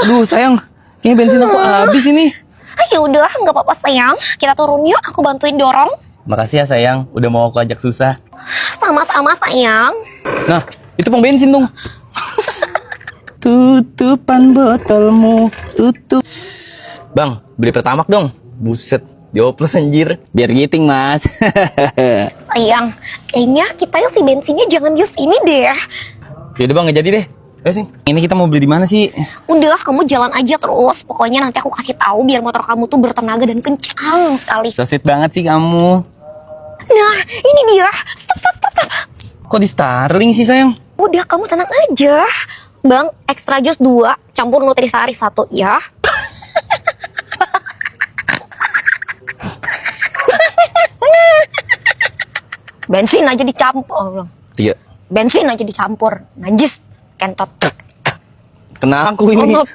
Aduh sayang, kayaknya bensin aku habis ini. Ya udah, nggak apa-apa sayang. Kita turun yuk, aku bantuin dorong. Makasih ya sayang, udah mau aku ajak susah. Sama-sama sayang. Nah, itu pom bensin dong. Tutupan botolmu, tutup. Bang, beli Pertamax dong. Buset, dioplos anjir. Biar giting, Mas. Sayang, kayaknya kita si bensinnya jangan use ini deh. Yaudah bang, nggak jadi deh. Ayo sih, ini kita mau beli di mana sih? Udah, kamu jalan aja terus. Pokoknya nanti aku kasih tahu biar motor kamu tuh bertenaga dan kencang sekali. So sweet banget sih kamu. Nah, ini dia. Stop. Kok di Starling sih sayang? Udah, kamu tenang aja. Bang, extra jus 2, campur nutrisari 1 ya. Bensin aja dicampur. Iya. Bensin aja dicampur. Najis, kentot. Kena aku ini. Oh,